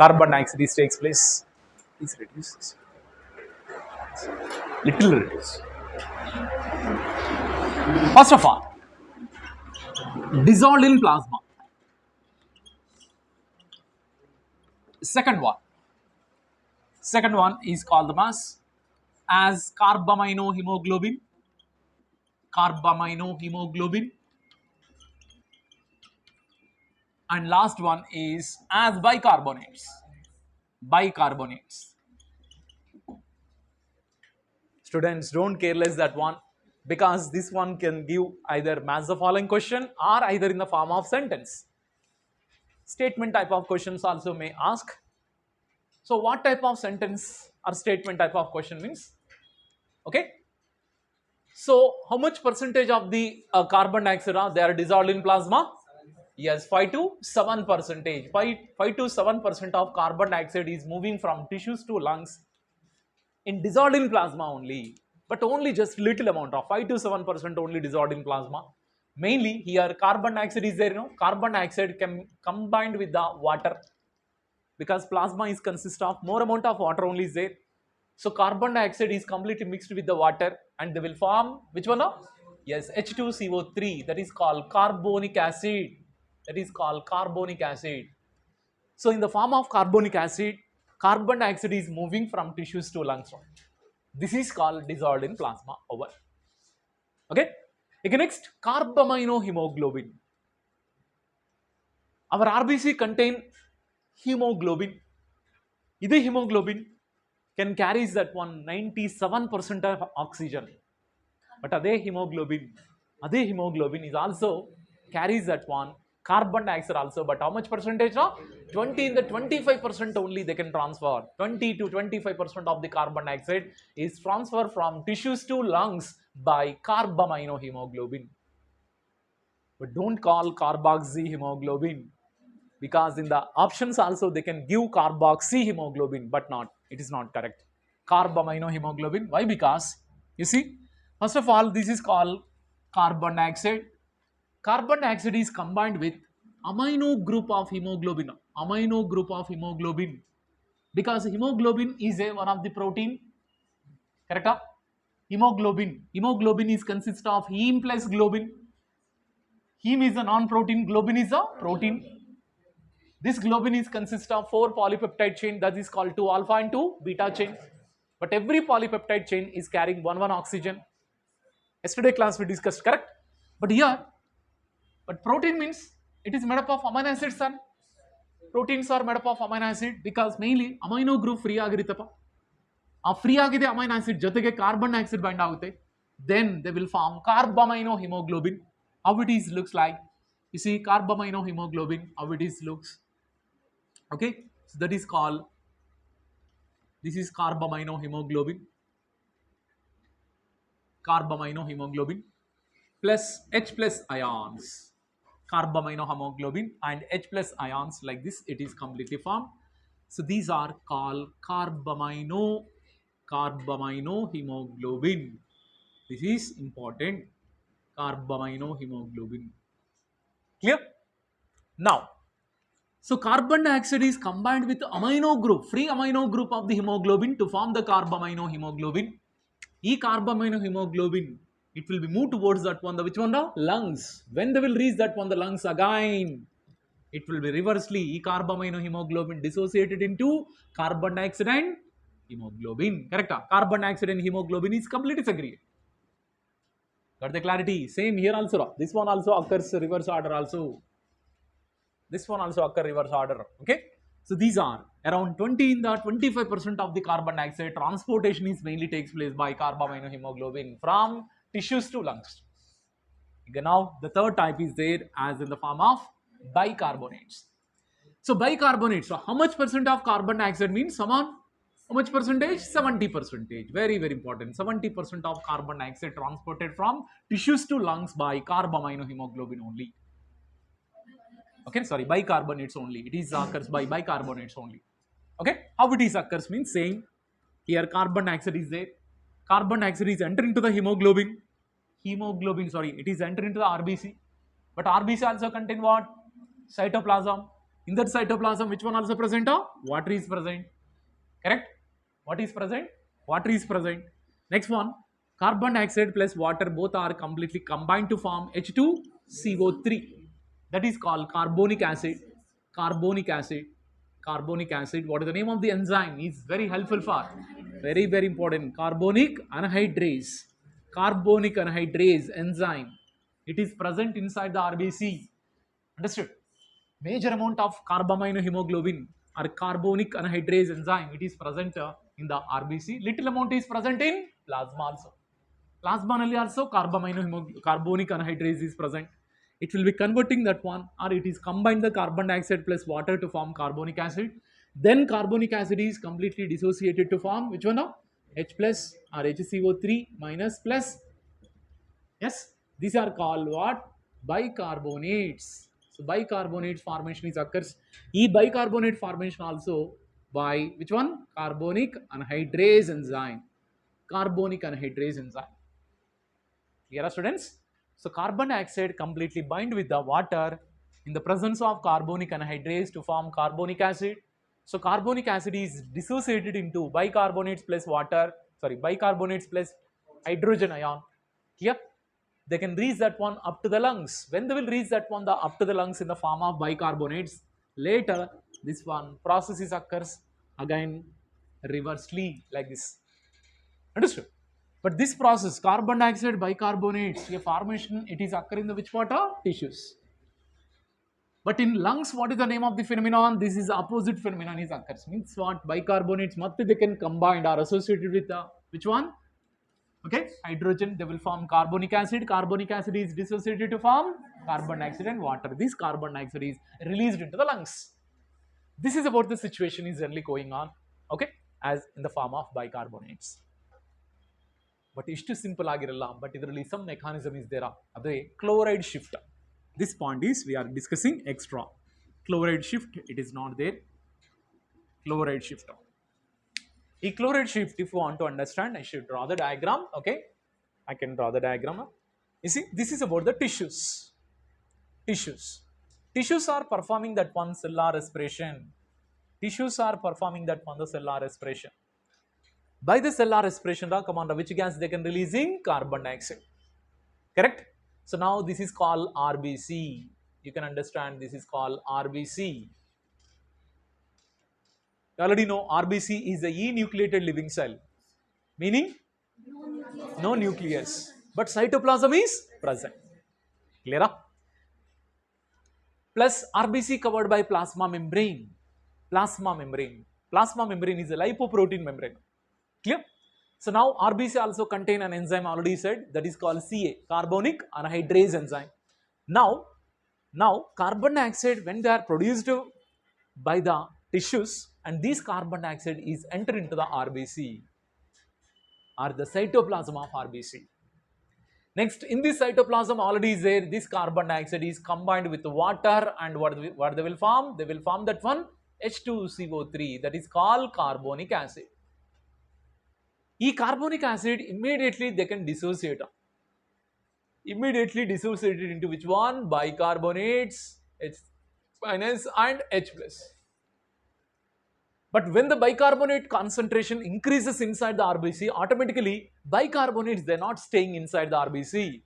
carbon dioxide takes place. Please reduce this. Little reduce. First of all, dissolved in plasma. Second one is called as carbaminohemoglobin. And last one is as bicarbonates. Students, don't careless that one, because this one can give either match the following question or either in the form of sentence. Statement type of questions also may ask. So what type of sentence or statement type of question means? Okay. So how much percentage of the carbon dioxide they are dissolved in plasma? Yes, 5 to 7%. 5 to 7% of carbon dioxide is moving from tissues to lungs in dissolved in plasma only, but only just little amount of 5 to 7% only dissolved in plasma. Mainly here carbon dioxide is there, carbon dioxide can combined with the water, because plasma is consist of more amount of water only is there. So carbon dioxide is completely mixed with the water and they will form which one? Yes, H2CO3, that is called carbonic acid. So in the form of carbonic acid, carbon dioxide is moving from tissues to lungs. This is called dissolved in plasma. Over. Okay. Okay, next, carbaminohemoglobin. Our RBC contain hemoglobin. This hemoglobin can carry that one 97% of oxygen. But other hemoglobin is also carries that one carbon dioxide also, but how much percentage? 20 in the 25% only they can transfer. 20 to 25% of the carbon dioxide is transferred from tissues to lungs by carbaminohemoglobin. But don't call carboxyhemoglobin, because in the options also they can give carboxyhemoglobin, but not. It is not correct. Carbaminohemoglobin. Why? Because you see, first of all, this is called carbon dioxide. Carbon dioxide is combined with amino group of hemoglobin. Because hemoglobin is one of the protein. Correct? Hemoglobin is consist of heme plus globin. Heme is a non-protein, globin is a protein. This globin is consist of 4 polypeptide chain, that is called 2 alpha and 2 beta chain. But every polypeptide chain is carrying one oxygen. Yesterday class we discussed, correct? But protein means it is made up of amino acids, son. Proteins are made up of amino acid because mainly amino group free ಆಗಿರುತ್ತಪ್ಪ. ಆ free ಆಗಿದೆ amino acid ಜೊತೆಗೆ carbon dioxide bind ಆಗುತ್ತೆ. Then they will form carbaminohemoglobin. How it is looks like? You see carbaminohemoglobin, how it is looks. Okay, so that is called, this is carbaminohemoglobin plus H plus ions. Carbaminohemoglobin and H plus ions, like this it is completely formed. So these are called carbaminohemoglobin. This is important. Carbaminohemoglobin. Clear? Now, so carbon dioxide is combined with amino group, free amino group of the hemoglobin to form the carbaminohemoglobin. E carbaminohemoglobin, it will be moved towards that one, the which one? The lungs. When they will reach that one, the lungs again, it will be reversely E carbaminohemoglobin dissociated into carbon dioxide and hemoglobin. Correct? Carbon dioxide and hemoglobin is completely segregated. Got the clarity? Same here also. This one also occurs reverse order also. This one also occur reverse order. Okay. So these are around 20 in the 25% of the carbon dioxide transportation is mainly takes place by carbaminohemoglobin from tissues to lungs. Okay, now the third type is there as in the form of bicarbonates. So bicarbonates, so how much percent of carbon dioxide means someone? How much percentage? 70%. Very, very important. 70% of carbon dioxide transported from tissues to lungs by carbaminohemoglobin only. Okay, sorry, bicarbonates only. It is occurs by bicarbonates only. Okay, how it is occurs means same. Here carbon dioxide is there. Carbon dioxide is entered into the hemoglobin. It is entered into the RBC. But RBC also contain what? Cytoplasm. In that cytoplasm, which one also present? Water is present. Correct? What is present? Water is present. Next one, carbon dioxide plus water both are completely combined to form H2CO3. That is called carbonic acid. Carbonic acid. Carbonic acid. What is the name of the enzyme? Is very helpful for. Very, very important. Carbonic anhydrase. Carbonic anhydrase enzyme. It is present inside the RBC. Understood? Major amount of carbaminohemoglobin or carbonic anhydrase enzyme, it is present in the RBC. Little amount is present in plasma also. Plasma also carbonic anhydrase is present. It will be converting that one, or it is combined the carbon dioxide plus water to form carbonic acid. Then carbonic acid is completely dissociated to form which one now? H plus or HCO3 minus plus. Yes, these are called what? Bicarbonates. So bicarbonate formation is occurs. E bicarbonate formation also by which one? Carbonic anhydrase enzyme. Carbonic anhydrase enzyme. Clear, students? So carbon dioxide completely bind with the water in the presence of carbonic anhydrase to form carbonic acid. So carbonic acid is dissociated into bicarbonates plus water, bicarbonates plus hydrogen ion. Clear? They can reach that one up to the lungs. When they will reach that one up to the lungs in the form of bicarbonates, later this one process is occurs again reversely like this. Understood? But this process, carbon dioxide bicarbonates, a formation, it is occurring in the which part of tissues. But in lungs, what is the name of the phenomenon? This is opposite phenomenon is occurs. Means what? Bicarbonates, they can combine or associated with which one? Okay, hydrogen, they will form carbonic acid. Carbonic acid is dissociated to form carbon dioxide and water. This carbon dioxide is released into the lungs. This is about the situation is generally going on, okay, as in the form of bicarbonates. But ಇಷ್ಟು simple ಆಗಿರಲ್ಲ, but ಇದರಲ್ಲಿ some mechanism is there. ಅದೇ chloride shift. This point is we are discussing extra. Chloride shift, it is not there. Chloride shift. A chloride shift, if you want to understand, I should draw the diagram. Okay, I can draw the diagram. You see, this is about the tissues. Tissues are performing that one cellular respiration. Tissues are performing that one the cellular respiration. By the cellular respiration, which gas they can releasing? Carbon dioxide. Correct? So now this is called RBC. You can understand this is called RBC. You already know RBC is a enucleated living cell, meaning no nucleus, but cytoplasm is present. Clear? Plus RBC covered by plasma membrane. Plasma membrane is a lipoprotein membrane. Clear? So now RBC also contain an enzyme already said, that is called CA, carbonic anhydrase enzyme. Now carbon dioxide, when they are produced by the tissues, and this carbon dioxide is entered into the RBC or the cytoplasm of RBC. Next, in this cytoplasm already is there, this carbon dioxide is combined with water, and what they will form? They will form that one H2CO3, that is called carbonic acid. E carbonic acid immediately they can dissociate. Immediately dissociated into which one? Bicarbonates, H minus and H plus. But when the bicarbonate concentration increases inside the RBC, automatically bicarbonates, they're not staying inside the RBC.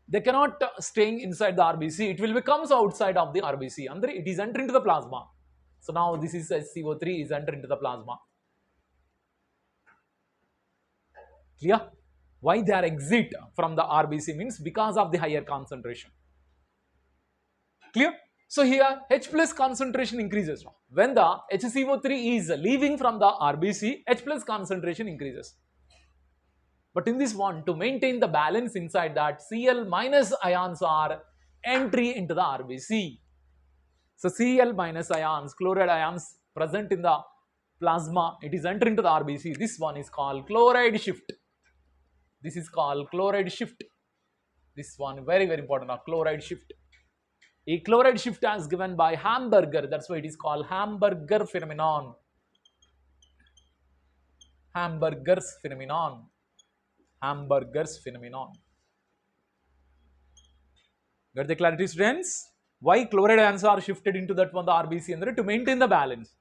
They cannot staying inside the RBC. It will becomes outside of the RBC. And it is entering into the plasma. So now this is HCO3 is entering into the plasma. Clear? Why they are exit from the RBC means because of the higher concentration. Clear? So here H plus concentration increases. When the HCO3 is leaving from the RBC, H plus concentration increases. But in this one, to maintain the balance inside that, Cl minus ions are entry into the RBC. So Cl minus ions, chloride ions present in the plasma, it is entering into the RBC. This one is called chloride shift. This is called chloride shift. This one very, very important, chloride shift. A chloride shift as given by Hamburger, that's why it is called Hamburger phenomenon. Hamburger's phenomenon. Hamburger's phenomenon. Got the clarity, students? Why chloride ions are shifted into that one the RBC and to maintain the balance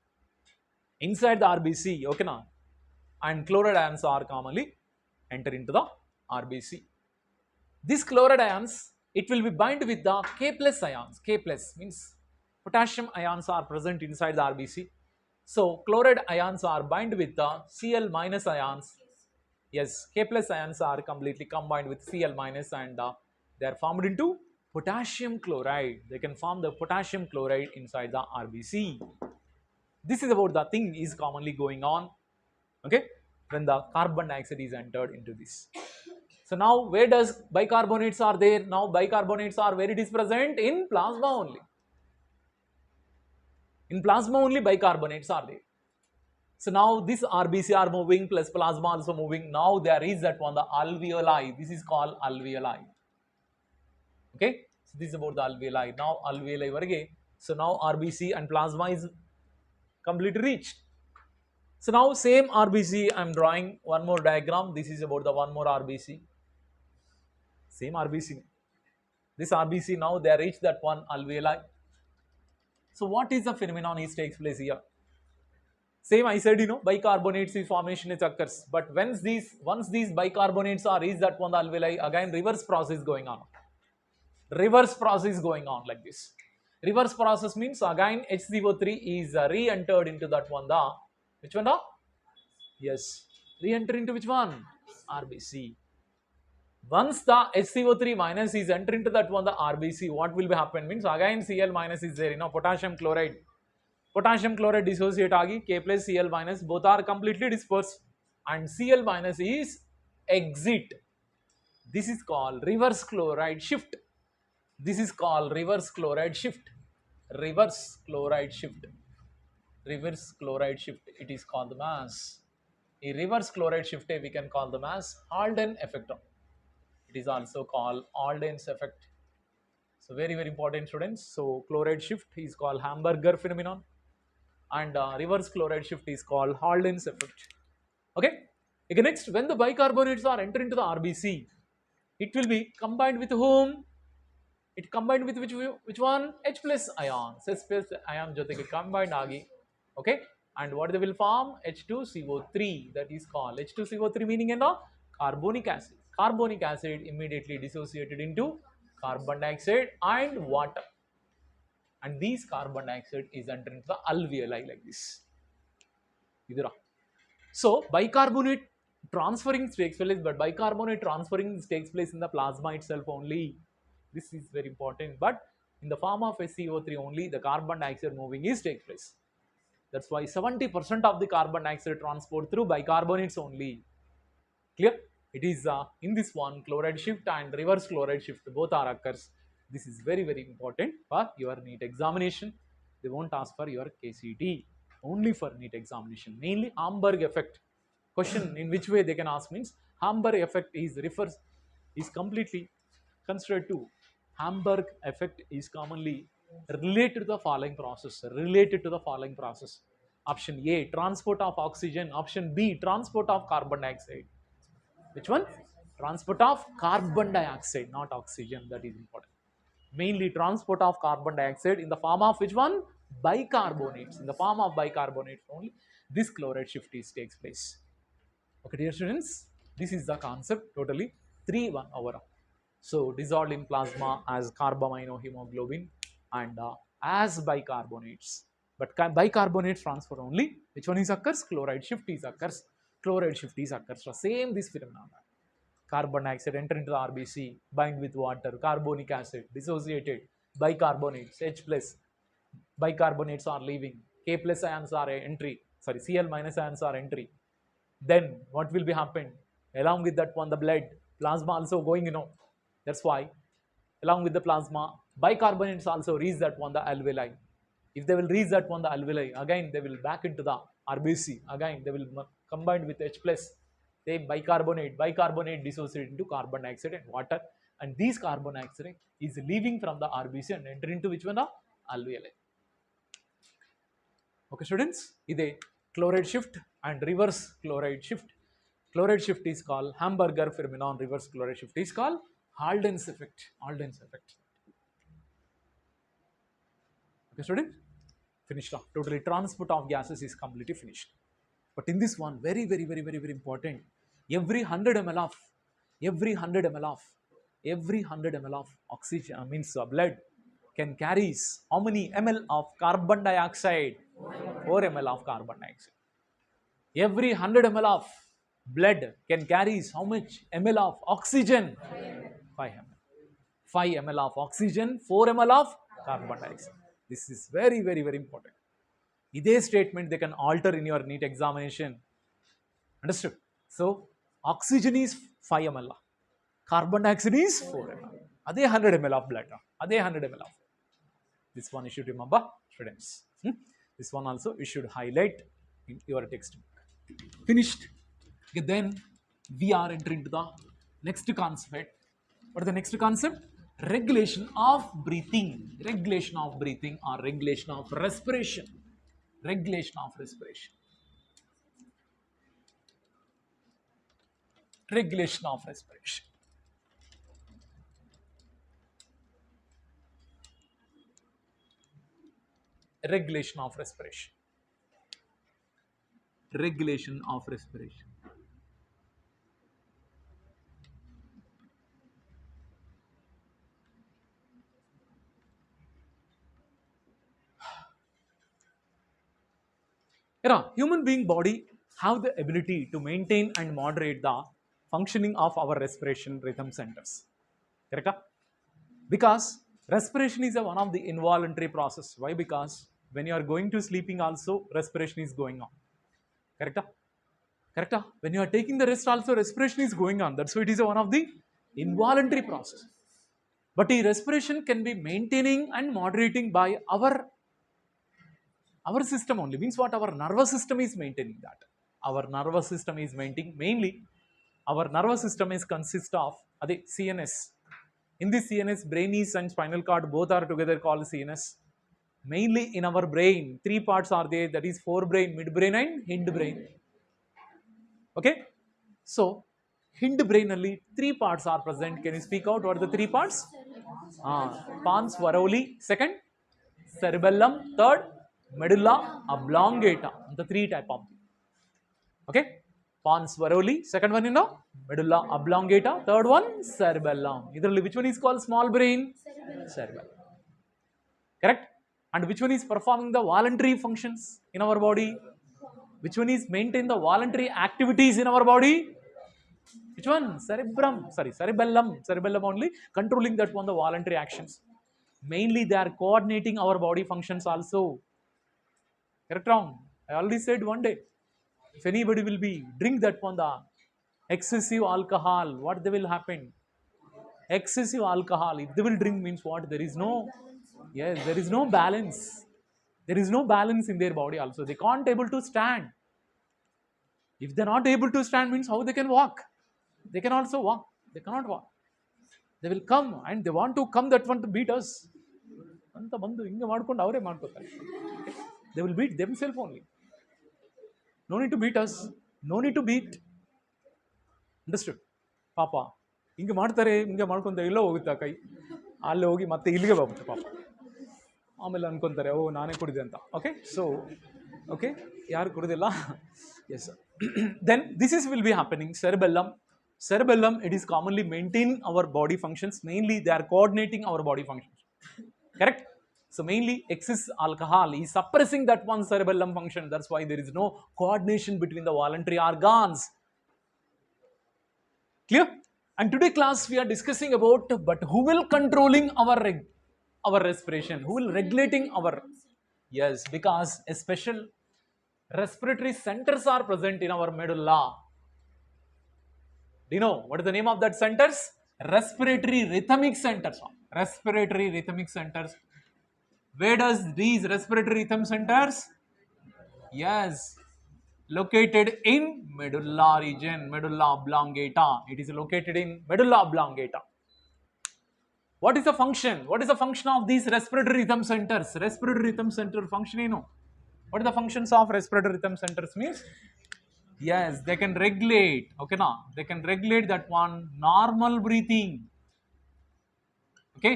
inside the RBC, okay na? And chloride ions are commonly enter into the RBC. These chloride ions, it will be bind with the K plus ions. K plus means potassium ions are present inside the RBC. So chloride ions are bind with the Cl minus ions. Yes, K plus ions are completely combined with Cl minus and they are formed into potassium chloride. They can form the potassium chloride inside the RBC. This is about the thing is commonly going on, okay, when the carbon dioxide is entered into this. So now where does bicarbonates are there? Now bicarbonates are where it is present? In plasma only. In plasma only bicarbonates are there. So now this RBC are moving plus plasma also moving. Now there is that one the alveoli. This is called alveoli. Okay. So this is about the alveoli. Now alveoli varge. So now RBC and plasma is completely reached. So now same RBC I am drawing one more diagram. This is about the one more RBC. Same RBC. This RBC now they reach that one alveoli. So what is the phenomenon is takes place here? Same I said, bicarbonates is formation is occurs. But once these bicarbonates are reached that one the alveoli, again reverse process going on. Reverse process going on like this. Reverse process means again HCO3 is re-entered into that one the which one? Yes, re-enter into which one? RBC. Once the HCO3 minus is enter into that one the RBC, what will be happen means again Cl minus is there, potassium chloride. Potassium chloride dissociate agi, K plus Cl minus both are completely dispersed and Cl minus is exit. This is called reverse chloride shift. This is called reverse chloride shift. Reverse chloride shift. Reverse chloride shift. It is called the mass. A reverse chloride shift we can call the mass Halden effect. It is also called Halden's effect. So very important students. So chloride shift is called Hamburger phenomenon and reverse chloride shift is called Halden's effect. Okay. Okay, next when the bicarbonates are enter into the RBC, it will be combined with whom? It combined with which one? H plus ions. H plus ion jotege combined agi. Okay. And what they will form? H2CO3, that is called H2CO3 meaning in the carbonic acid. Carbonic acid immediately dissociated into carbon dioxide and water. And these carbon dioxide is entered into the alveoli like this. So bicarbonate transferring takes place, but bicarbonate transferring takes place in the plasma itself only. This is very important. But in the form of SCO3 only, the carbon dioxide moving is takes place. That's why 70% of the carbon dioxide transport through bicarbonates only. Clear? It is in this one chloride shift and reverse chloride shift both are occurs. This is very important for your NEET examination. They won't ask for your KCT, only for NEET examination. Mainly Hamburg effect. Question in which way they can ask means Hamburg effect is completely considered to Hamburg effect is commonly related to the following process. Option A, transport of oxygen. Option B, transport of carbon dioxide. Which one? Transport of carbon dioxide, not oxygen. That is important. Mainly transport of carbon dioxide in the form of which one? Bicarbonates. In the form of bicarbonates only, this chloride shift takes place. Okay, dear students, this is the concept totally 3-1 overall. So dissolved in plasma as carbaminohemoglobin and as bicarbonates. But bicarbonates transfer only. Which one is occurs? Chloride shift is occurs. Chloride shift is occurs. Same this phenomenon. Carbon dioxide enter into the RBC, bind with water, carbonic acid, dissociated, bicarbonates, H plus. Bicarbonates are leaving, K plus ions are entry, sorry, Cl minus ions are entry. Then what will be happen? Along with that one, the blood, plasma also going, That's why, along with the plasma, bicarbonates also reach that one, the alveoli. If they will reach that one, the alveoli, again they will back into the RBC. Again they will combine with H plus. They bicarbonate dissociate into carbon dioxide and water. And these carbon dioxide is leaving from the RBC and enter into which one? The alveoli. Okay, students, this is chloride shift and reverse chloride shift. Chloride shift is called Hamburger phenomenon. Reverse chloride shift is called Halden's effect. Halden's effect. You student? Finished off. Totally transport of gases is completely finished. But in this one, very important. Every 100 ml of, every 100 ml of, every 100 ml of oxygen means blood can carries how many ml of carbon dioxide? 4 ml of carbon dioxide. Every 100 ml of blood can carries how much ml of oxygen? 5 ml. 5 ml of oxygen, 4 ml of carbon dioxide. This is very important. This statement they can alter in your NEET examination. Understood? So, oxygen is 5 ml. Carbon dioxide is 4 ml. Ade 100 ml of blood. Ade 100 ml of. This one you should remember, students. This one also you should highlight in your textbook. Finished. Okay, then we are entering to the next concept. What is the next concept? Regulation of breathing. Regulation of breathing or regulation of respiration. Regulation of respiration. Regulation of respiration. Regulation of respiration. Regulation of respiration. Human being body have the ability to maintain and moderate the functioning of our respiration rhythm centers. Correct? Because respiration is one of the involuntary process. Why? Because when you are going to sleeping also respiration is going on. Correct? Correct? When you are taking the rest also respiration is going on. That's why it is one of the involuntary process. But the respiration can be maintaining and moderating by our system only. Means what? Our nervous system is maintaining that. Our nervous system is maintaining mainly. Our nervous system is consist of CNS. In this CNS, brain is and spinal cord both are together called CNS. Mainly in our brain, 3 parts are there, that is forebrain, midbrain and hindbrain. Okay? So, hindbrain only 3 parts are present. Can you speak out what are the 3 parts? Pons varoli, second, cerebellum, third, medulla oblongata. The 3 type of. Okay? Pons varoli, second one medulla oblongata, third one cerebellum. Either which one is called small brain? Cerebellum. Correct? And which one is performing the voluntary functions in our body? Which one is maintain the voluntary activities in our body? Which one? Cerebellum. Cerebellum only controlling that one the voluntary actions. Mainly they are coordinating our body functions also. Correct? Wrong? I already said one day. If anybody will be drink that one the excessive alcohol, what they will happen? Excessive alcohol, if they will drink means what? There is no, yes, there is no balance. There is no balance in their body also. They can't able to stand. If they're not able to stand means how they can walk? They can also walk. They cannot walk. They will come and they want to come that one to beat us. They will beat themselves only. No need to beat us. No need to beat. Understood? Papa. ಹಿಂಗೆ ಮಾಡ್ತಾರೆ ಹಿಂಗೆ ಮಾಡ್ಕೊಂತ ಎಲ್ಲೋ ಹೋಗುತ್ತಾ ಕೈ ಅಲ್ಲಿ ಹೋಗಿ ಮತ್ತೆ ಇಲ್ಲಿಗೆ ಬರುತ್ತೆ ಪಾಪ ಆಮೇಲೆ ಅನ್ಕೊಂತಾರೆ ಓ ನಾನೇ ಕುಡಿದೆ ಅಂತ ಓಕೆ ಸೊ ಓಕೆ ಯಾರು ಕುಡಿದಿಲ್ಲ yes then this is will be happening cerebellum it is commonly maintain our body functions, mainly they are coordinating our body functions. Correct? So mainly excess alcohol is suppressing that one cerebellum function. That's why there is no coordination between the voluntary organs. Clear? And today class we are discussing about but who will controlling our respiration, who will regulating our, yes, because a special respiratory centers are present in our medulla. Do you know what is the name of that centers? Respiratory rhythmic centers. Respiratory rhythmic centers. Where does these respiratory rhythm centers? Yes, located in medulla region, medulla oblongata. It is located in medulla oblongata. What is the function? What is the function of these respiratory rhythm centers? Respiratory rhythm center function, you know. What are the functions of respiratory rhythm centers means? Yes, they can regulate. Okay, now they can regulate that one normal breathing. Okay,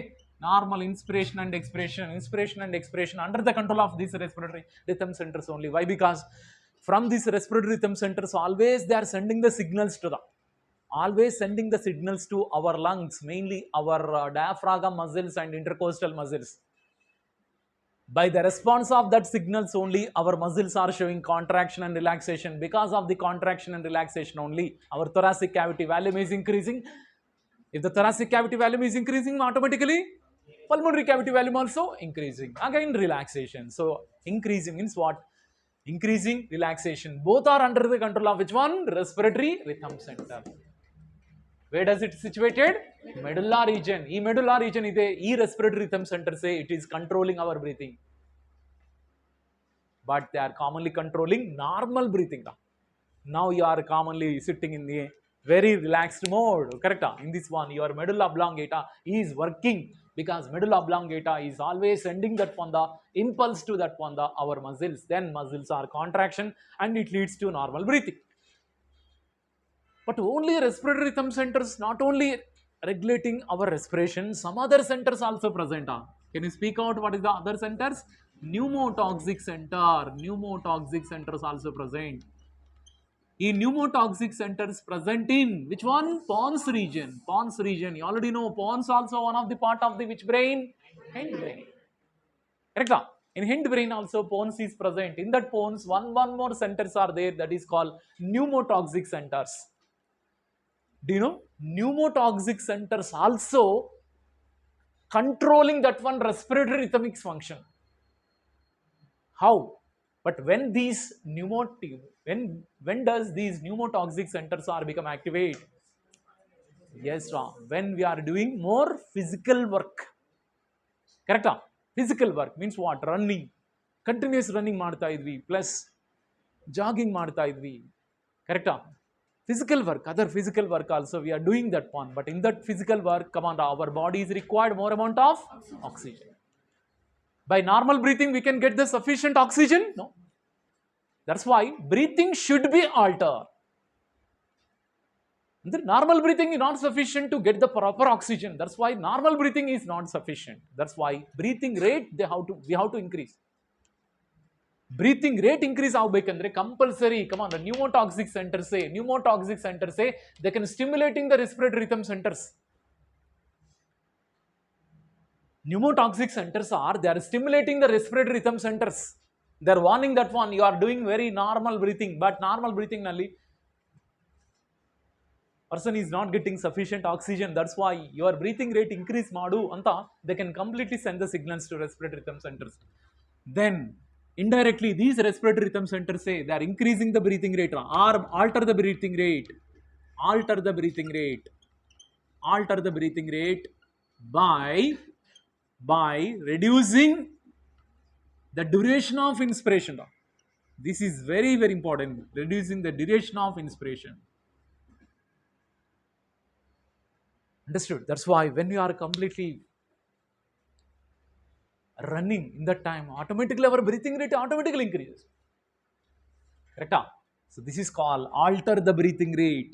Normal inspiration and expiration under the control of these respiratory rhythm centers only. Why? Because from these respiratory rhythm centers, always they are sending the signals to our lungs, mainly our diaphragm muscles and intercostal muscles. By the response of that signals only, our muscles are showing contraction and relaxation. Because of the contraction and relaxation only, our thoracic cavity volume is increasing. If the thoracic cavity volume is increasing, automatically pulmonary cavity volume also increasing. Again, relaxation. So increasing means what? Increasing, relaxation. Both are under the control of which one? Respiratory rhythm center. Where does it situated? Medulla region. E medulla region ide e respiratory rhythm center say it is controlling our breathing. But they are commonly controlling normal breathing. Now you are commonly sitting in the very relaxed mode, correct? In this one, your medulla oblongata is working because medulla oblongata is always sending that one the impulse to that one the our muscles. Then muscles are contraction and it leads to normal breathing. But only respiratory rhythm centers not only regulating our respiration, some other centers also present. Can you speak out what is the other centers? Pneumotoxic centers also present. In pneumotoxic centers present in which one? Pons region. You already know pons also one of the part of the which brain? Hindbrain. Correct? In hindbrain also pons is present. In that pons, one more centers are there, that is called pneumotoxic centers. Do you know? Pneumotoxic centers also controlling that one respiratory rhythmic function. How? But when these when does these pneumotoxic centers are become activate? Yes, when we are doing more physical work. Correct? Physical work means what? Running. Continuous running ಮಾಡ್ತಾ ಇದ್ವಿ plus jogging ಮಾಡ್ತಾ ಇದ್ವಿ. Correct? Physical work, other physical work also we are doing that one. But in that physical work, come on, our body is required more amount of oxygen. By normal breathing, we can get the sufficient oxygen? No. That's why breathing should be altered. The normal breathing is not sufficient to get the proper oxygen. That's why normal breathing is not sufficient. That's why breathing rate we have to increase. Breathing rate increase ಆಗಬೇಕಂದ್ರೆ compulsory. Come on, the pneumotoxic centers say they can stimulating the respiratory rhythm centers. Pneumotoxic centers they are stimulating the respiratory rhythm centers. They are warning that one, you are doing very normal breathing, but normal breathing nalli person is not getting sufficient oxygen. That's why your breathing rate increase madu anta they can completely send the signals to respiratory rhythm centers. Then indirectly these respiratory rhythm centers say they are increasing the breathing rate or alter the breathing rate by reducing the duration of inspiration. This is very important, reducing the duration of inspiration. Understood? That's why when you are completely running in that time, automatically our breathing rate automatically increases. Correct? So this is called alter the breathing rate.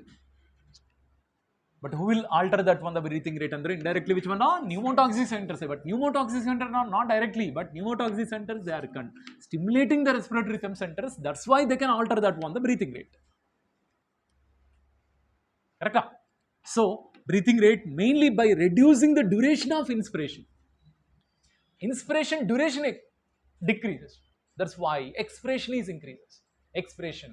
But who will alter that one, the breathing rate? Andre indirectly which one? Pneumotoxic centers. But pneumotoxic centers not directly, but pneumotoxic centers they are stimulating the respiratory rhythm centers. That's why they can alter that one, the breathing rate. Correct? So breathing rate mainly by reducing the duration of inspiration. Inspiration duration decreases. That's why expiration is increases. Inspiration,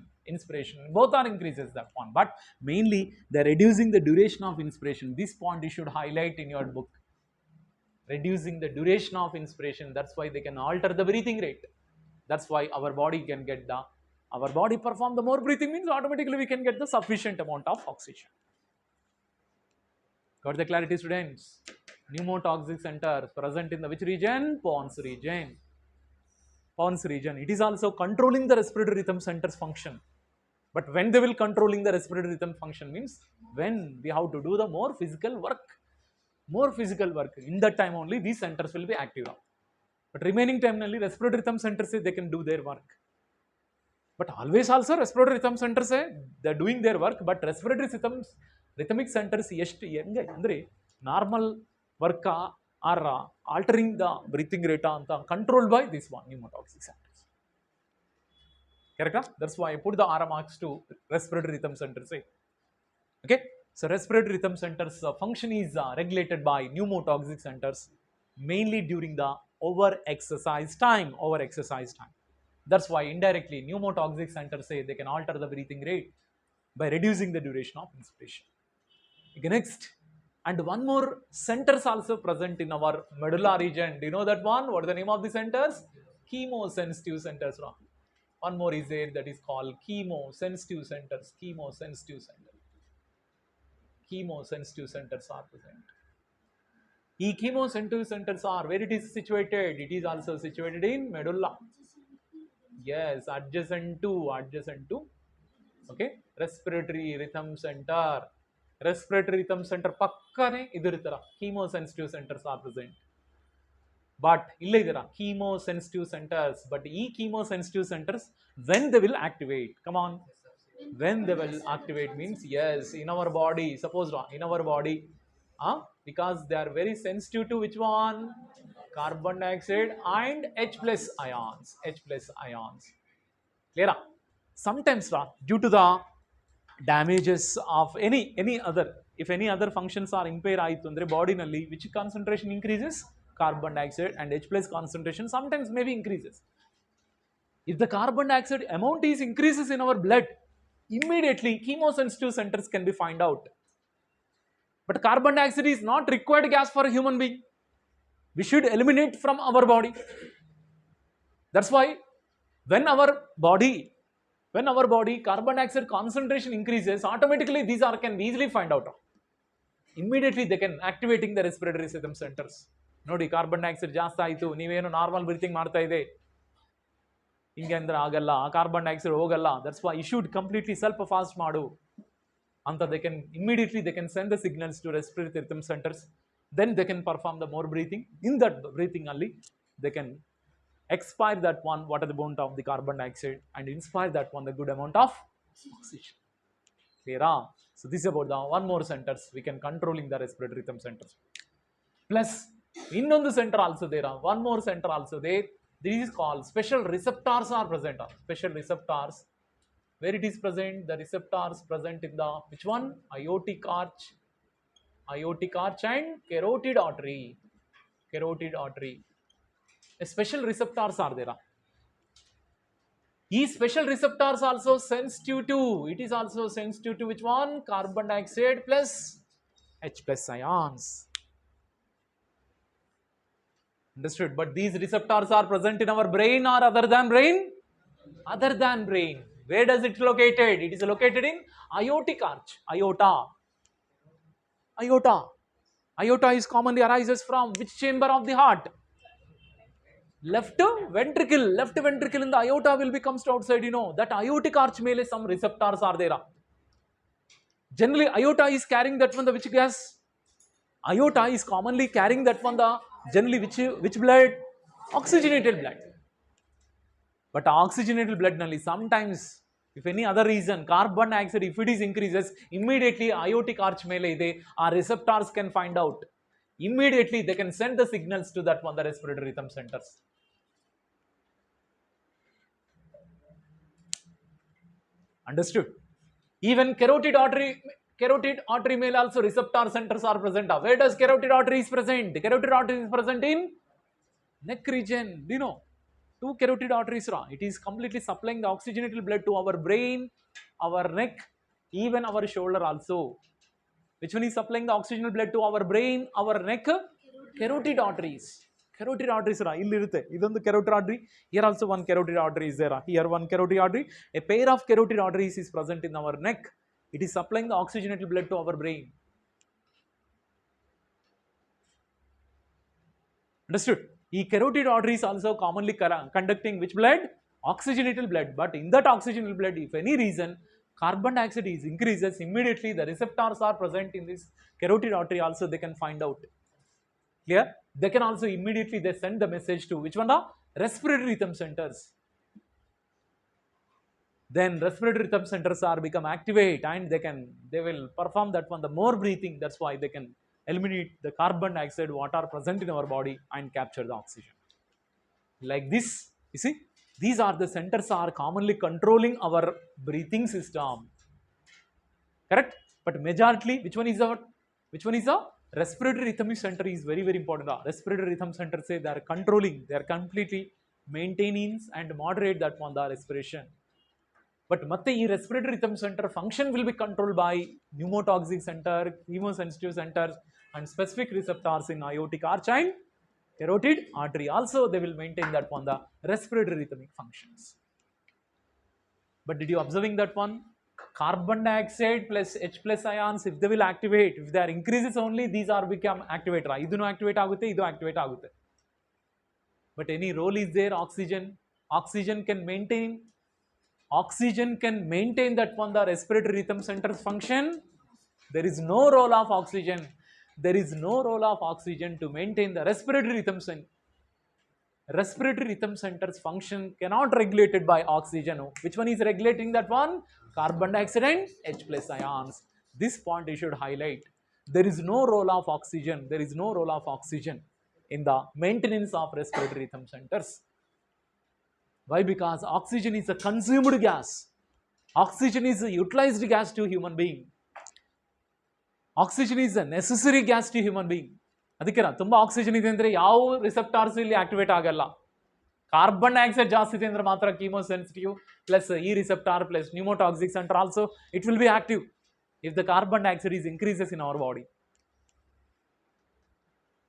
both are increases that one. But mainly they are reducing the duration of inspiration. This point you should highlight in your book. Reducing the duration of inspiration. That's why they can alter the breathing rate. That's why our body can get our body perform the more breathing means automatically we can get the sufficient amount of oxygen. Got the clarity, students? Pneumotoxic centers present in the which region? Pons region. It is also controlling the respiratory rhythm centers function. But when they will controlling the respiratory rhythm function means when we have to do the more physical work. In that time only these centers will be active. But remaining time only respiratory rhythm centers say they can do their work. But always also respiratory rhythm centers say they are doing their work, but respiratory rhythmic centers ಎಷ್ಟು ಹೆಂಗೆ ಅಂದರೆ normal work are altering the breathing rate anta controlled by this one pneumotoxic centers. Correct? That's why I put the R marks to respiratory rhythm centers. Okay, so respiratory rhythm centers function is regulated by pneumotoxic centers mainly during the over exercise time. That's why indirectly pneumotoxic centers say they can alter the breathing rate by reducing the duration of inspiration. Okay, next, and one more centers also present in our medulla region. Do you know that one? What is the name of the centers? Chemosensitive centers. One more is there, that is called chemosensitive centers. Chemosensitive centers are present. Chemosensitive centers are where it is situated. It is also situated in medulla. Yes, adjacent to. Okay, respiratory rhythm center. Respiratory rhythm center pakkane idirtara. Chemosensitive centers are present. But illa idira chemosensitive centers. But chemosensitive centers, when they will activate? Come on. When they will activate means, yes, in our body. Suppose in our body, because they are very sensitive to which one? Carbon dioxide and H plus ions. Clear? Sometimes due to the damages of any other, if any other functions are impaired aitundre body nalli, which concentration increases? Carbon dioxide and H plus concentration sometimes maybe increases. If the carbon dioxide amount is increases in our blood, immediately chemosensitive centers can be find out. But carbon dioxide is not required gas for a human being. We should eliminate from our body. That's why when our body carbon dioxide concentration increases, automatically these are can easily find out. Immediately they can activating the respiratory rhythm centers. Nodi, carbon dioxide ಜಾಸ್ತಿ ಆಯಿತು, ನೀವೇನು normal breathing ಮಾಡ್ತಾ ಇದೆ, ಹಿಂಗೆ ಅಂದ್ರೆ ಆಗಲ್ಲ, carbon dioxide ಹೋಗಲ್ಲ. That's why you should completely ಸ್ವಲ್ಪ ಫಾಸ್ಟ್ ಮಾಡು ಅಂತ they can immediately they can send the signals to respiratory rhythm centers. Then they can perform the more breathing. In that breathing only they can expire that one what are the amount of the carbon dioxide and inspire that one the good amount of oxygen. Clear? So this is about the one more centers we can controlling the respiratory rhythm centers. Plus ಇನ್ನೊಂದು center also there, one more center also there. This is called special receptors are present. Special receptors, where it is present? The receptors present in the which one? Aortic arch and carotid artery. A special receptors are there. These special receptors also sensitive to, it is also sensitive to which one? Carbon dioxide plus H plus ions. Understood? But these receptors are present in our brain or other than brain? Other than brain. Where does it located? It is located in aortic arch. Aorta is commonly arises from which chamber of the heart? Left ventricle in the aorta will be comes to outside. You know that aortic arch mele some receptors are there. Generally aorta is carrying that one the which gas? Aorta is commonly carrying that one the generally which blood? Oxygenated blood. But oxygenated blood nalli sometimes if any other reason carbon dioxide if it is increases, immediately aortic arch mele ide our receptors can find out. Immediately they can send the signals to that one the respiratory rhythm centers. Understood? Even carotid artery male also receptor centers are present. Where does carotid artery is present? The carotid artery is present in neck region. Do you know? Two carotid arteries, it is completely supplying the oxygenated blood to our brain, our neck, even our shoulder also. Which one is supplying the oxygenated blood to our brain, our neck? Carotid arteries. Idondu carotid artery. Here also one carotid artery is there. Here one carotid artery. A pair of carotid arteries is present in our neck. It is supplying the oxygenated blood to our brain. Understood? Carotid arteries also commonly conducting which blood? Oxygenated blood. But in that oxygenated blood, if any reason carbon dioxide is increases, immediately the receptors are present in this carotid artery also they can find out. Clear? They can also immediately they send the message to which one? The respiratory rhythm centers. Then respiratory rhythm centers are become activate and they will perform that one the more breathing. That's why they can eliminate the carbon dioxide what are present in our body and capture the oxygen. Like this, you see, these are the centers are commonly controlling our breathing system. Correct? But majorly, which one is the respiratory rhythm center is very, very important. The respiratory rhythm center say they are controlling, they are completely maintaining and moderate that one the respiration. But ಮತ್ತೆ ಈ respiratory rhythm center function will be controlled by pneumotoxic center, chemosensitive centers and specific receptors in aortic arch and carotid artery. Also, they will maintain that one the respiratory rhythmic functions. But did you observing that one? Carbon dioxide plus H plus ions, if they will activate, if they are increases only, these are become activator. Idunu activate agutte, idu activate agutte. But any role is there? Oxygen can maintain that one the respiratory rhythm centers function. There is no role of oxygen. There is no role of oxygen to maintain the respiratory rhythm center. Respiratory rhythm centers function cannot regulated by oxygen. Which one is regulating that one? Carbon dioxide and H plus ions. This point you should highlight. There is no role of oxygen. There is no role of oxygen in the maintenance of respiratory rhythm centers. Why? Because oxygen is a consumed gas. Oxygen is a utilized gas to human being. Oxygen is a necessary gas to human being. ಅದಕ್ಕೆ ತುಂಬ oxygen ಇದೆ ಅಂದರೆ ಯಾವ receptors ಇಲ್ಲಿ activate ಆಗಲ್ಲ. Carbon dioxide ಜಾಸ್ತಿ ಇದೆ ಅಂದ್ರೆ ಮಾತ್ರ ಕೀಮೋಸೆನ್ಸಿಟಿವ್ ಪ್ಲಸ್ ಈ receptor plus pneumotaxic centre also it will be active if the carbon dioxide is increases in our body.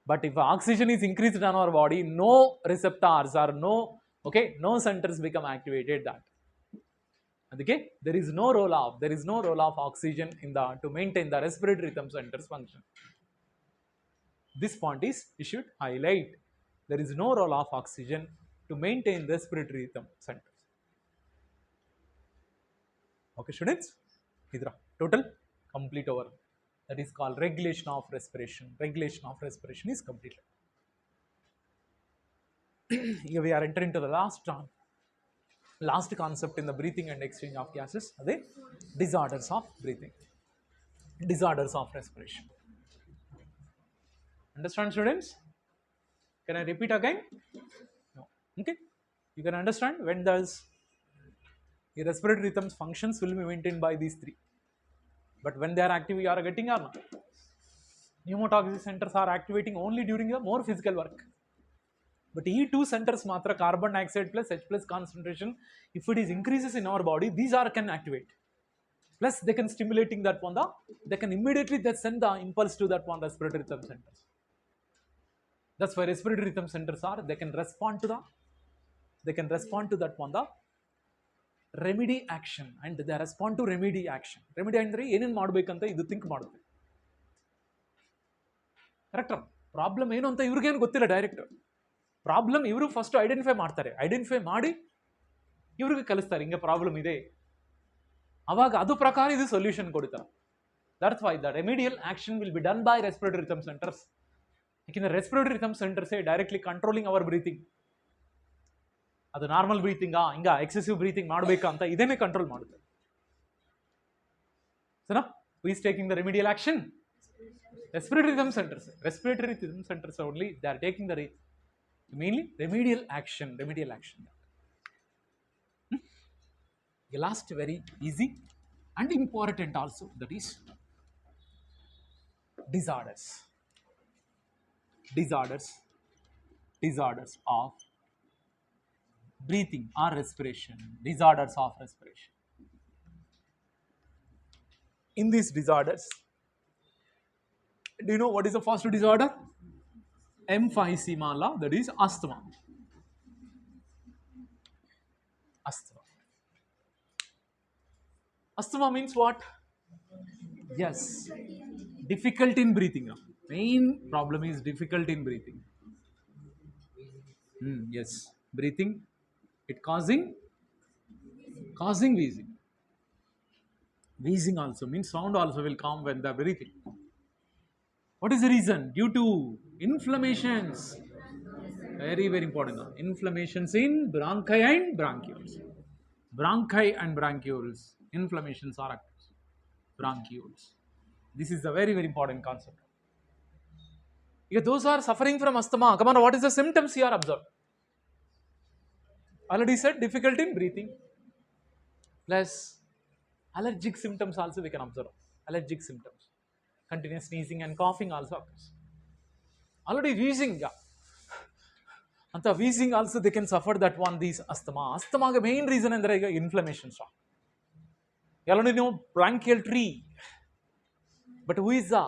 But if oxygen is increased in our body, no receptors or no centers become activated. That okay, there is no role of oxygen in the to maintain the respiratory rhythm centers function. This point is you should highlight. There is no role of oxygen to maintain respiratory rhythm centers. Okay, students, idra total complete over. That is called regulation of respiration. Regulation of respiration is completed. Here we are entering into the last concept in the breathing and exchange of gases. The disorders of breathing, disorders of respiration. Understand, students? Can I repeat again? No. Okay. You can understand when does the respiratory rhythms functions will be maintained by these three. But when they are active, you are getting or not? Pneumotoxic centers are activating only during the more physical work. But these two centers matra carbon dioxide plus H plus concentration, if it is increases in our body, these are can activate. Plus they can stimulating that one, they can immediately they send the impulse to that one respiratory rhythm centers. That's why respiratory rhythm centers are, they can respond to that one, the remedy action, and they respond to remedy action. Remedy andre ಏನೇನು ಮಾಡಬೇಕಂತ ಇದು think ಮಾಡುತ್ತೆ. Correct? Problem ಏನು ಅಂತ ಇವ್ರಿಗೇನು ಗೊತ್ತಿಲ್ಲ direct. Problem ಇವರು first identify ಮಾಡ್ತಾರೆ. Identify ಮಾಡಿ ಇವ್ರಿಗೆ ಕಲಿಸ್ತಾರೆ ಹಿಂಗೆ ಪ್ರಾಬ್ಲಮ್ ಇದೆ. ಅವಾಗ ಅದು ಪ್ರಕಾರ ಇದು ಸೊಲ್ಯೂಷನ್ ಕೊಡ್ತಾರೆ. That's why the remedial action will be done by respiratory rhythm centers. ಯಾಕೆಂದ್ರೆ respiratory rhythm centers directly controlling our breathing. ಅದು ನಾರ್ಮಲ್ ಬ್ರೀತಿಂಗಾ ಹಿಂಗ ಎಕ್ಸೆಸಿವ್ ಬ್ರೀತಿಂಗ್ ಮಾಡಬೇಕಾ ಅಂತ ಇದೇನೆ ಕಂಟ್ರೋಲ್ ಮಾಡುತ್ತೆ. ಸರಿನಾ? Who is taking the remedial action? Respiratory rhythm centers. Respiratory rhythm centers only they are taking the mainly remedial action. The last very easy and important also, that is disorders of breathing or respiration. Disorders of respiration. In these disorders, do you know what is the first disorder? Emphysema, that is asthma. Asthma means what? Yes, difficult in breathing. Main problem is difficult in breathing. Yes, breathing, it causing wheezing. Wheezing also means sound also will come when they are breathing. What is the reason? Due to inflammations. Very, very important. Inflammations in bronchi and bronchioles. Bronchi and bronchioles. Inflammations are active. Bronchioles. This is a very, very important concept. If those are suffering from asthma, come on, what is the symptoms here observed? Already said, difficulty in breathing. Plus allergic symptoms also we can observe. Allergic symptoms. Continuous sneezing and coughing also occurs. Already wheezing, yeah. And the wheezing also they can suffer that one, these asthma. Asthma main reason is inflammation. You already know bronchial tree. But who is the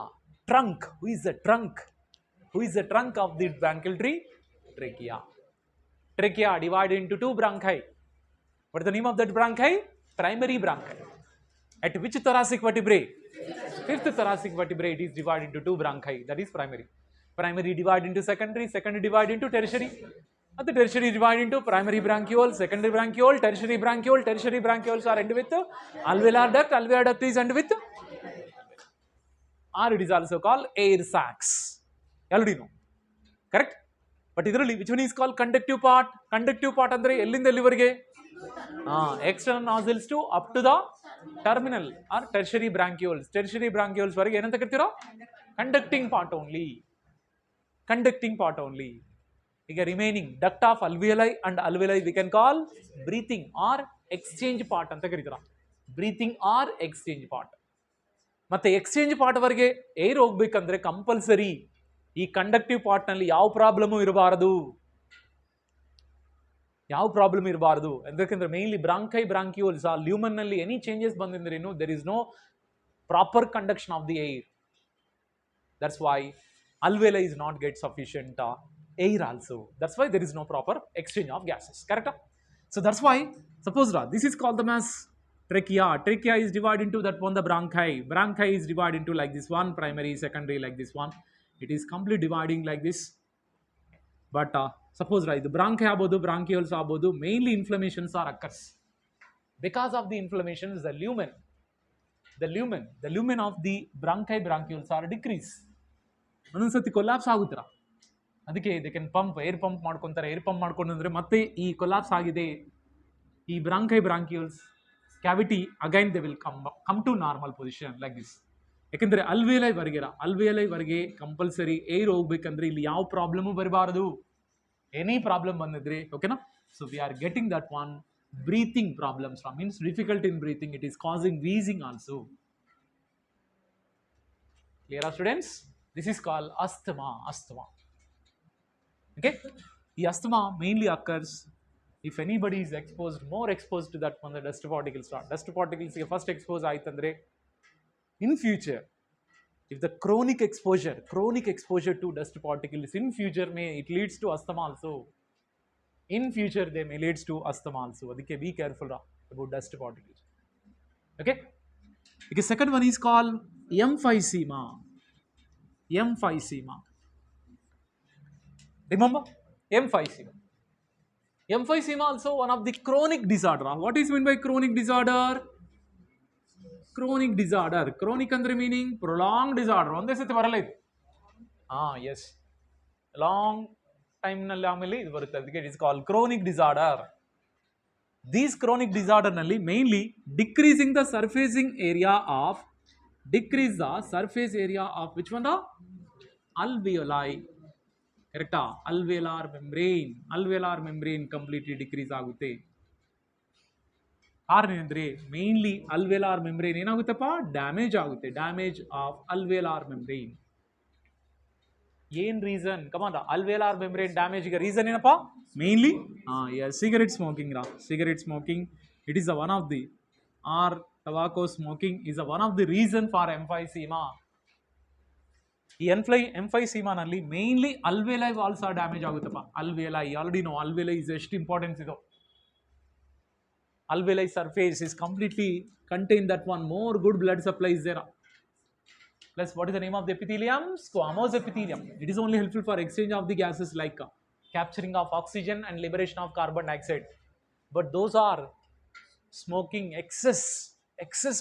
trunk? Who is the trunk? Who is the trunk of the bronchial tree? Trachea. Trachea divided into two bronchi. What is the name of that bronchi? Primary bronchi. At which thoracic vertebrae? Fifth thoracic vertebrae, it is divided into two bronchi. That is primary. Primary divided into secondary, secondary divided into tertiary. And the tertiary divided into primary bronchiole, secondary bronchiole, tertiary bronchiole. Tertiary bronchioles are ended with alveolar duct. Alveolar duct is ended with, or it is also called air sacs. You already know. Correct? But which one is called conductive part? Conductive part andre ellinda liverge? External nostrils to up to the terminal or tertiary bronchioles. Tertiary bronchioles varage enanta kartira? Conducting part only. Conducting part only. ಈಗ remaining duct of alveoli and alveoli we can call breathing or exchange part ಅಂತ ಕರೀತಾರ. Breathing or exchange part. ಮತ್ತೆ exchange part ವರೆಗೆ air ಹೋಗ್ಬೇಕಂದ್ರೆ compulsory ಈ conductive part ನಲ್ಲಿ ಯಾವ problem ಇರಬಾರದು. ಯಾವ ಪ್ರಾಬ್ಲಮ್ ಇರಬಾರದು ಯಾಕಂದ್ರೆ ಮೇನ್ಲಿ ಬ್ರಾಂಕೈ ಬ್ರಾಂಕ್ಯೂಲ್ಸ್ ಆ ಲ್ಯೂಮನ್ ನಲ್ಲಿ ಎನಿ ಚೇಂಜಸ್ ಬಂದಿದ್ರೇನು there is no proper conduction of the air. That's why alveoli is not get sufficient air also. That's why there is no proper exchange of gases. Correct? So that's why suppose this is called the as trachea. Trachea is divided into that one the bronchi. Bronchi is divided into like this one, primary, secondary, like this one. It is completely dividing like this. But suppose the bronchi abodu, bronchioles abodu, mainly inflammations are occurs. Because of the inflammations, the lumen of the bronchi bronchioles are decrease. ಒಂದೊಂದ್ಸತಿ collapse ಆಗುತ್ತರ. ಅದಕ್ಕೆ they can pump air pump ಮಾಡ್ಕೊತಾರೆ. Air pump ಮಾಡ್ಕೊಂಡ್ರೆ ಮತ್ತೆ ಈ collapse ಆಗಿದೆ ಈ bronchi bronchioles cavity again they will come to normal position like this. ಯಾಕಂದ್ರೆ ಅಲ್ವೇಲೈ ವರೆಗೆ ಕಂಪಲ್ಸರಿ ಏರ್ ಹೋಗ್ಬೇಕಂದ್ರೆ ಇಲ್ಲಿ ಯಾವ ಪ್ರಾಬ್ಲಮು ಬರಬಾರದು. ಎನಿ ಪ್ರಾಬ್ಲಮ್ ಬಂದಿದ್ರೆ ಓಕೆನಾ. So we are getting that one breathing problems from means difficulty in breathing. It is causing wheezing also. Clear students? This is called asthma. Okay? The asthma mainly occurs if anybody is more exposed to that one the dust particles. Dust particles first exposed aitandre in future, if the chronic exposure to dust particles in future it leads to asthma also. In future they may leads to asthma also. Adike be careful about dust particles. Okay? Okay, second one is called emphysema. Emphysema. Remember? Emphysema. Emphysema also one of the chronic disorder. What is meant by chronic disorder? Chronic disorder. Chronic andre meaning prolonged disorder. Onde sati varala idu. Yes. Long time nalli amele idu barutte. Adike it is called chronic disorder. These chronic disorder nalli mainly decreasing the surfacing area of which one? The alveoli. Correct? Alveolar membrane completely decrease ಆಗುತ್ತೆ. ಕಾರಣ mainly alveolar membrane ಏನಾಗುತ್ತಪ್ಪ damage ಆಗುತ್ತೆ. Damage of alveolar membrane. ಏನ್ reason? Come on, alveolar membrane damage ಗೆ reason ಏನಪ್ಪ? mainly cigarette smoking. Cigarette smoking, it is one of the tobacco smoking is one of the reason for emphysema. ಈ emphysema ನಲ್ಲಿ mainly alveoli walls are damage ಆಗುತ್ತಪ್ಪ. alveoli already know alveoli is ಎಷ್ಟು importance ಇದು. Alveoli surface is completely contain that one more good blood supply is there. Plus what is the name of the epithelium? Squamous epithelium. It is only helpful for exchange of the gases like capturing of oxygen and liberation of carbon dioxide. But those are smoking excess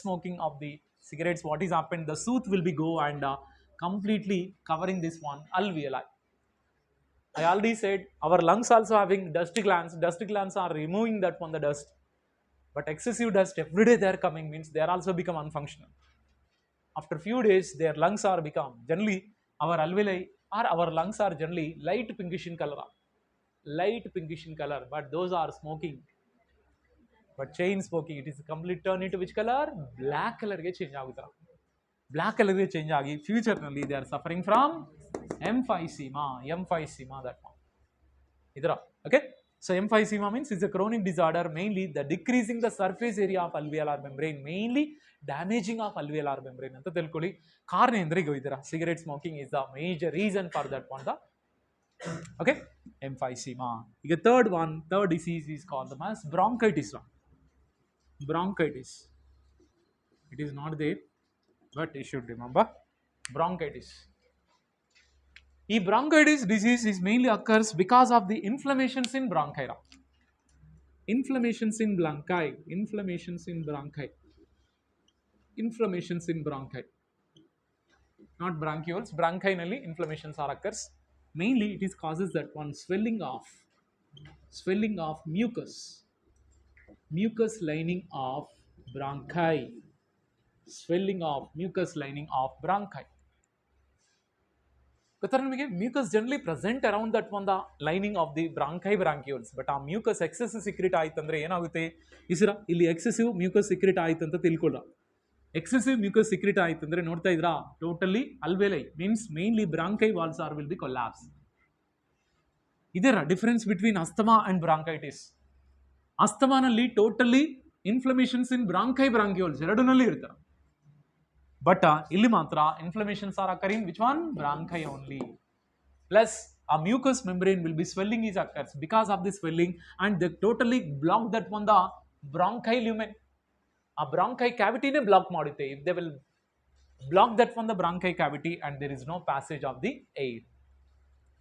smoking of the cigarettes. What is happened? The soot will be go and completely covering this one alveoli. I already said our lungs also having dust glands. Dust glands are removing that one the dust. But excessive dust every day they are coming means they are also become unfunctional. After few days their lungs are become generally our alveoli or our lungs are generally light pinkish in color. Light pinkish in color, but those are smoking. But chain smoking, it is complete turn into which color? Black color ge change agutara. Black color ge change agi future nalli they are suffering from emphysema. Emphysema that one. Idra, okay? So emphysema means it's a chronic disorder, mainly the decreasing the surface area of alveolar membrane, mainly damaging of alveolar membrane anta telkoli. Kaarna endre go idra cigarette smoking is the major reason for that one. The okay, emphysema. The third disease is called as bronchitis. Bronchitis. It is not there, but you should remember bronchitis. The bronchitis disease is mainly occurs because of the inflammations in bronchi. Inflammations in bronchi. Inflammations in bronchi. Inflammations in bronchi. Not bronchioles. Bronchinally inflammations are occurs. Mainly it is causes that one swelling of mucus. Mucus lining of bronchi. Swelling of mucus lining of bronchi. Mucus generally present around that one the lining of the bronchi bronchioles, but ಆ mucus excess secrete ಆಯ್ತಂದ್ರೆ ಏನಾಗುತ್ತೆ ಇಸ್ರಾ ಇಲ್ಲಿ excessive mucus secrete ಆಯ್ತಂತ ತಿಳ್ಕೊಳ್ಳ. Excessive mucus secrete ಆಯ್ತಂದ್ರೆ ನೋಡ್ತಾ ಇದ್ರಾ totally alveoli means mainly bronchi walls are will be collapse. ಇದರ difference between asthma and bronchitis. ಅಸ್ತಮಾನಲ್ಲಿ totally inflammations in bronchi bronchioles ಎರಡರಲ್ಲಿ ಇರ್ತಾರೆ. But illi matra inflammations are occurring which one? Bronchi only. Plus a mucous membrane will be swelling is occurs because of the swelling and they totally block that one the bronchi lumen. A bronchi cavity ne block ಮಾಡುತ್ತೆ. If they will block that one the bronchi cavity and there is no passage of the air.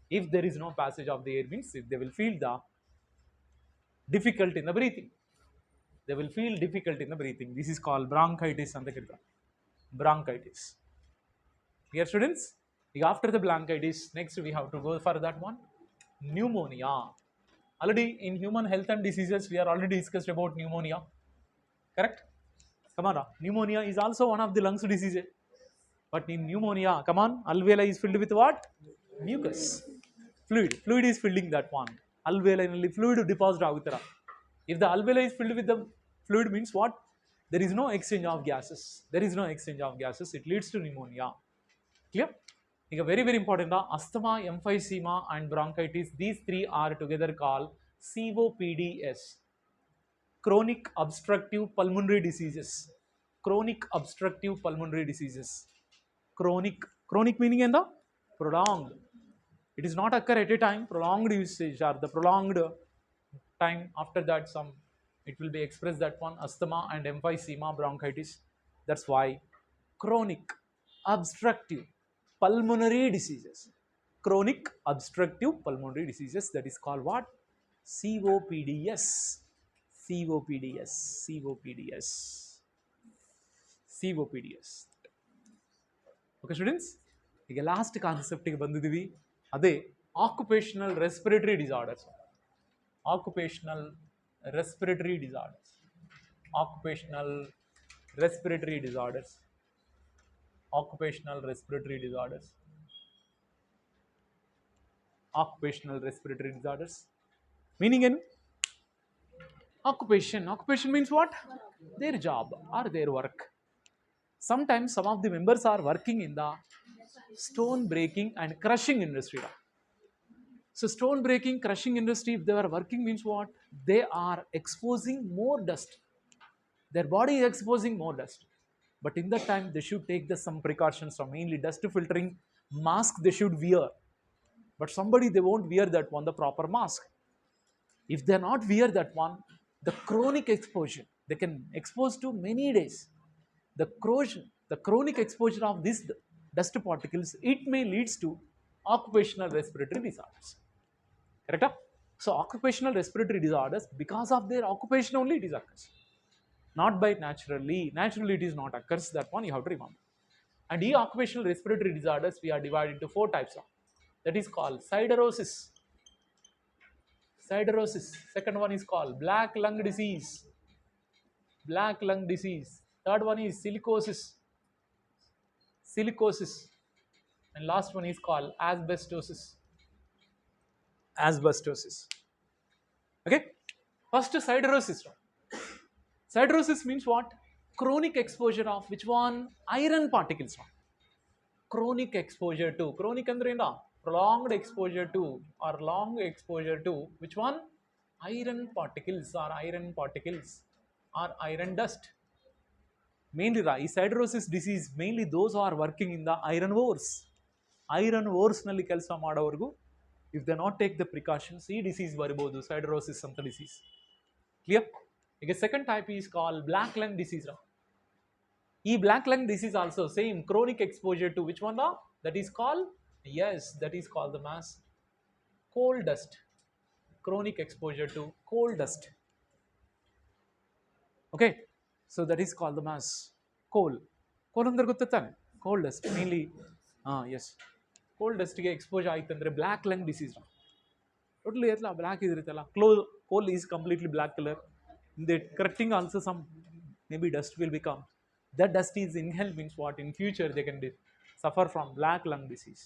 If there is no passage of the air means if they will feel the difficult in the breathing. They will feel difficult in the breathing. This is called bronchitis anta kirtara. Bronchitis. Dear students, after the bronchitis, next we have to go for that one. Pneumonia. Already in human health and diseases, we are already discussed about pneumonia. Correct? Come on, pneumonia is also one of the lungs diseases. But in pneumonia, come on, alveoli is filled with what? Mucus. Fluid. Fluid is filling that one. Alveoli fluid deposit agutara. If the alveoli is filled with the fluid means what? There is no exchange of gases. There is no exchange of gases. It leads to pneumonia. Clear? Very, very important. Asthma, emphysema and bronchitis. These three are together called COPDs. Chronic obstructive pulmonary diseases. Chronic obstructive pulmonary diseases. Chronic. Chronic meaning in the prolonged. It is not occur at a time. Prolonged usage or the prolonged time after that some it will be expressed that one asthma and emphysema bronchitis. That's why chronic obstructive pulmonary diseases. Chronic obstructive pulmonary diseases, that is called what? COPDs. COPDs. COPDs. COPDs. Okay students, ಈಗ last ಕಾನ್ಸೆಪ್ಟಿಗೆ ಬಂದಿದ್ದೀವಿ. ಅದೇ occupational respiratory disorders. Occupational respiratory disorders. Occupational respiratory disorders. Occupational respiratory disorders. Occupational respiratory disorders. Meaning in occupation. Occupation means what? Their job or their work. Sometimes some of the members are working in the stone breaking and crushing industry. So stone breaking, crushing industry, if they are working means what? They are exposing more dust. Their body is exposing more dust. But in that time, they should take some precautions from mainly dust filtering mask they should wear. But somebody, they won't wear that one, the proper mask. If they not wear that one, the chronic exposure, they can expose to many days. The chronic exposure of these dust particles, it may leads to occupational respiratory disorders. Correct? So occupational respiratory disorders, because of their occupation only it is occurs. Not by naturally. Naturally it is not occurs. That one you have to remember. And the occupational respiratory disorders we are divided into 4 types of. That is called siderosis. Siderosis. Second one is called black lung disease. Black lung disease. Third one is silicosis. Silicosis. and last one is called asbestosis. Asbestosis. Okay, first siderosis. Siderosis means what? Chronic exposure of which one? Iron particles. Chronic exposure to, chronic andre enda prolonged exposure to or long exposure to which one? Iron particles or iron dust. Mainly ಈ siderosis disease mainly those who are working in the iron ores ನಲ್ಲಿ ಕೆಲಸ ಮಾಡೋವರೆಗೂ if they not take the precautions ಈ disease ಬರಬಹುದು, siderosis ಅಂತ disease. Clear? ಈಗ second type is called black lung disease. ಈ black lung disease also same chronic exposure to which one? That is called, yes, that is called the mass coal dust. Chronic exposure to coal dust. Okay, so that is called the mass coal ಅಂದ್ರೆ ಗೊತ್ತಾನೆ, coal dust mainly. Yes, coal dust ಗೆ exposure ಆಯ್ತು ಅಂದ್ರೆ black lung disease. Totally ಎಲ್ಲ black ಇದಿರುತ್ತಲ್ಲ, coal is completely black color. The correcting also some maybe dust will become. That dust is inhaled means what? In future they can suffer from black lung disease.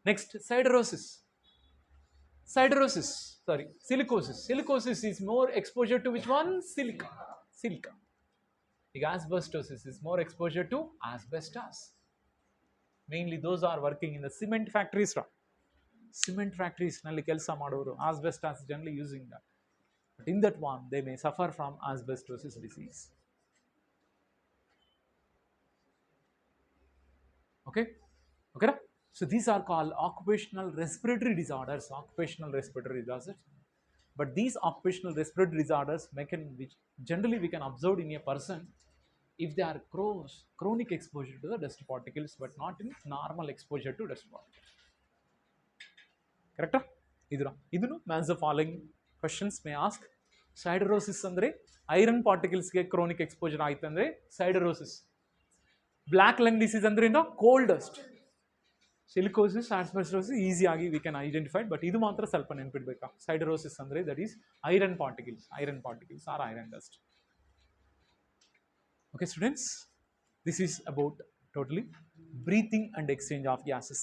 Next, siderosis. Silicosis. Silicosis is more exposure to which one? Silica. The asbestosis is more exposure to asbestos. Mainly those are working in the cement factories. Cement factories nalli kelsa madoru asbestos generally using that. But in that one they may suffer from asbestosis disease. Okay. So these are called occupational respiratory disorders. But these occupational respiratory disorders which generally we can observe in a person if they are chronic exposure to the dust particles, but not in normal exposure to dust particles. Correct? Idunu as the following questions may ask. Siderosis andre iron particles ge chronic exposure ಆಯ್ತು ಅಂದ್ರೆ siderosis. Black lung disease andre coal dust. Silicosis, asbestosis easy agi we can identify, but idu matra ಸ್ವಲ್ಪ ನೆನಪಿಡಬೇಕಾ. Siderosis andre that is iron particles or iron dust. Okay students, this is about totally breathing and exchange of gases.